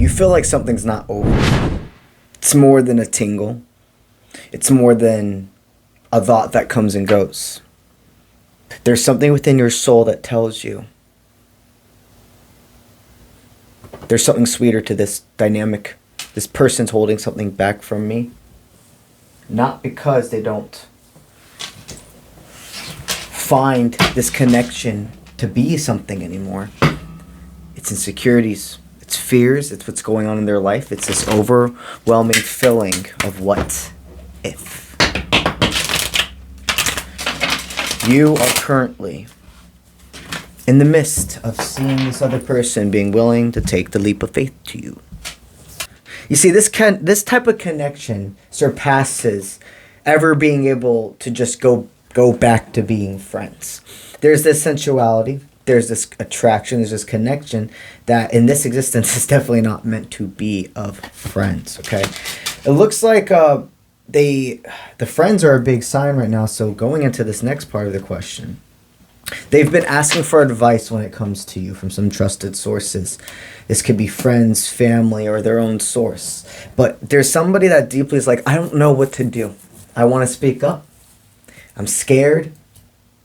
You feel like something's not over. It's more than a tingle. It's more than a thought that comes and goes. There's something within your soul that tells you there's something sweeter to this dynamic. This person's holding something back from me. Not because they don't find this connection to be something anymore. It's insecurities. It's fears. It's what's going on in their life. It's this overwhelming feeling of what if. You are currently in the midst of seeing this other person being willing to take the leap of faith to you. You see, this type of connection surpasses ever being able to just go back to being friends. There's this sensuality, there's this attraction, there's this connection that in this existence is definitely not meant to be of friends, okay? It looks like the friends are a big sign right now, so going into this next part of the question, they've been asking for advice when it comes to you from some trusted sources. This could be friends, family, or their own source. But there's somebody that deeply is like, I don't know what to do. I want to speak up. I'm scared.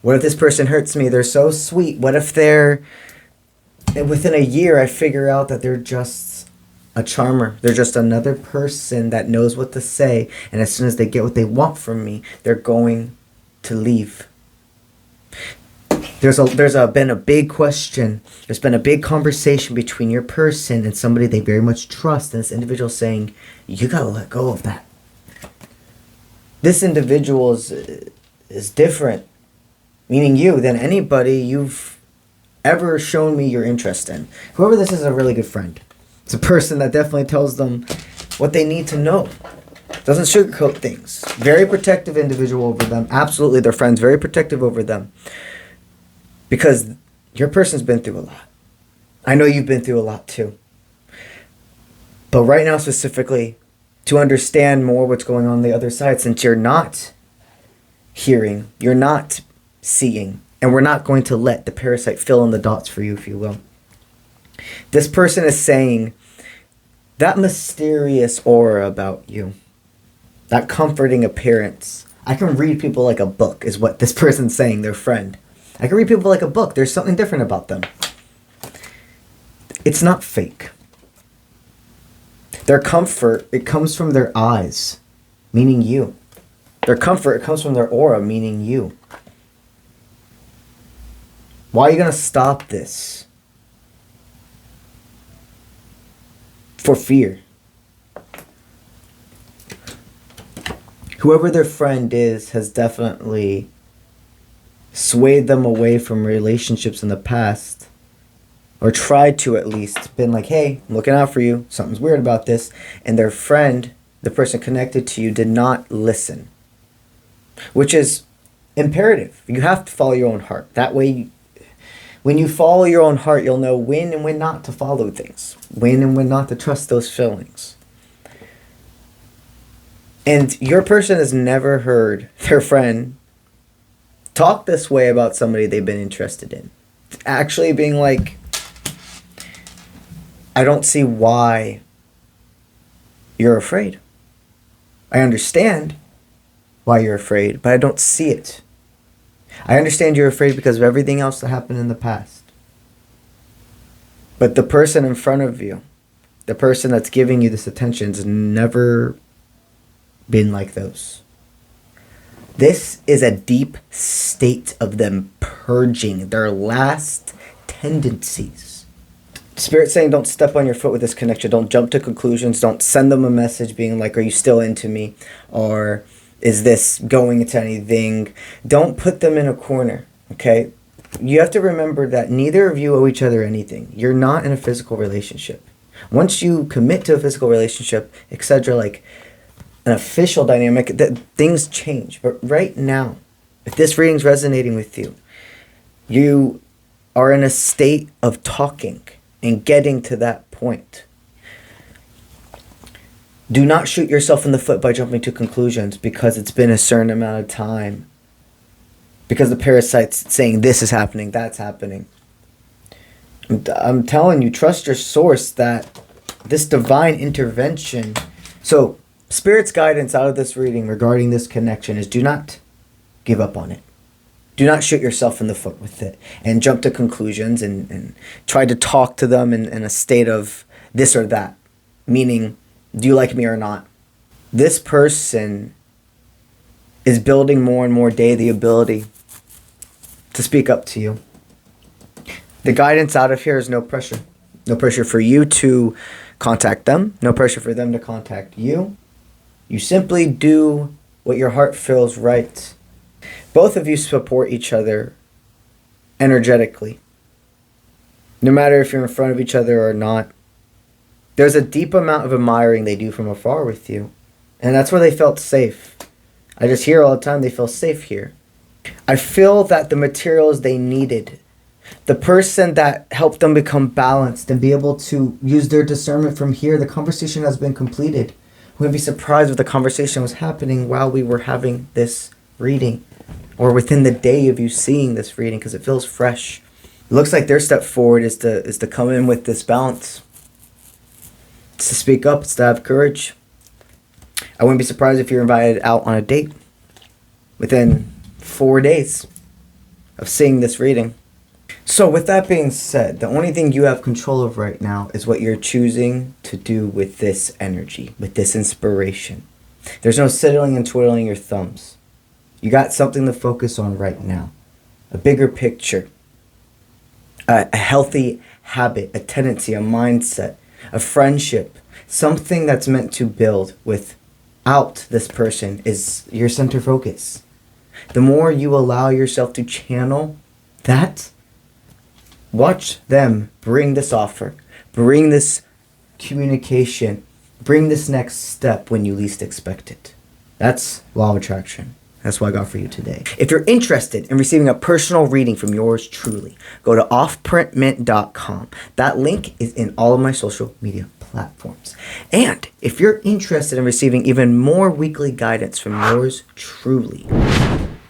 What if this person hurts me? They're so sweet. What if within a year I figure out that they're just a charmer. They're just another person that knows what to say. And as soon as they get what they want from me, they're going to leave. There's been a big question. There's been a big conversation between your person and somebody they very much trust. And this individual saying, you got to let go of that. This individual is different, meaning you, than anybody you've ever shown me your interest in. Whoever this is a really good friend. It's a person that definitely tells them what they need to know. Doesn't sugarcoat things. Very protective individual over them. Absolutely, their friends, very protective over them. Because your person's been through a lot. I know you've been through a lot too. But right now specifically, to understand more what's going on the other side, since you're not hearing, you're not seeing, and we're not going to let the parasite fill in the dots for you, if you will. This person is saying that mysterious aura about you, that comforting appearance. I can read people like a book, is what this person's saying, their friend. I can read people like a book. There's something different about them. It's not fake. Their comfort, it comes from their eyes, meaning you. Their comfort, it comes from their aura, meaning you. Why are you going to stop this? For fear. Whoever their friend is has definitely swayed them away from relationships in the past, or tried to at least, been like, hey, I'm looking out for you, something's weird about this, and their friend, the person connected to you, did not listen, which is imperative. You have to follow your own heart. That way, when you follow your own heart, you'll know when and when not to follow things, when and when not to trust those feelings. And your person has never heard their friend talk this way about somebody they've been interested in. Actually being like, I don't see why you're afraid. I understand why you're afraid, but I don't see it. I understand you're afraid because of everything else that happened in the past. But the person in front of you, the person that's giving you this attention, has never been like those. This is a deep state of them purging their last tendencies. Spirit saying, don't step on your foot with this connection. Don't jump to conclusions. Don't send them a message being like, are you still into me? Or is this going into anything? Don't put them in a corner, okay? You have to remember that neither of you owe each other anything. You're not in a physical relationship. Once you commit to a physical relationship, etc., like an official dynamic, that things change. But right now, if this reading's resonating with you, you are in a state of talking and getting to that point. Do not shoot yourself in the foot by jumping to conclusions because it's been a certain amount of time. Because the parasite's saying this is happening, that's happening. I'm telling you, trust your source that this divine intervention. So, Spirit's guidance out of this reading regarding this connection is do not give up on it. Do not shoot yourself in the foot with it and jump to conclusions and try to talk to them in a state of this or that. Meaning, do you like me or not? This person is building more and more day the ability to speak up to you. The guidance out of here is no pressure. No pressure for you to contact them. No pressure for them to contact you. You simply do what your heart feels right. Both of you support each other energetically. No matter if you're in front of each other or not. There's a deep amount of admiring they do from afar with you. And that's where they felt safe. I just hear all the time they feel safe here. I feel that the materials they needed, the person that helped them become balanced and be able to use their discernment from here, the conversation has been completed. Wouldn't be surprised if the conversation was happening while we were having this reading, or within the day of you seeing this reading, because it feels fresh. It looks like their step forward is to come in with this balance. It's to speak up, it's to have courage. I wouldn't be surprised if you're invited out on a date within 4 days of seeing this reading. So with that being said, the only thing you have control of right now is what you're choosing to do with this energy, with this inspiration. There's no settling and twiddling your thumbs. You got something to focus on right now. A bigger picture. A healthy habit, a tendency, a mindset, a friendship. Something that's meant to build without this person is your center focus. The more you allow yourself to channel that, watch them bring this offer, bring this communication, bring this next step when you least expect it. That's law of attraction. That's what I got for you today. If you're interested in receiving a personal reading from yours truly, go to offprintmint.com. That link is in all of my social media platforms. And if you're interested in receiving even more weekly guidance from yours truly,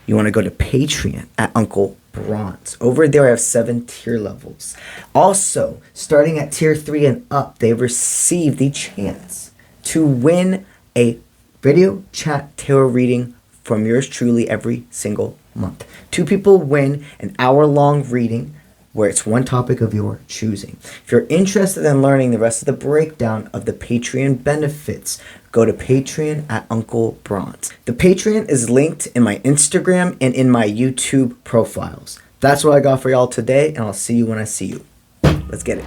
you want to go to Patreon at Uncle Bronze. Over there I have 7 tier levels. Also, starting at tier 3 and up, they receive the chance to win a video chat tarot reading from yours truly every single month. 2 people win an hour-long reading where it's one topic of your choosing. If you're interested in learning the rest of the breakdown of the Patreon benefits, go to Patreon at Uncle Bronze. The Patreon is linked in my Instagram and in my YouTube profiles. That's what I got for y'all today, and I'll see you when I see you. Let's get it.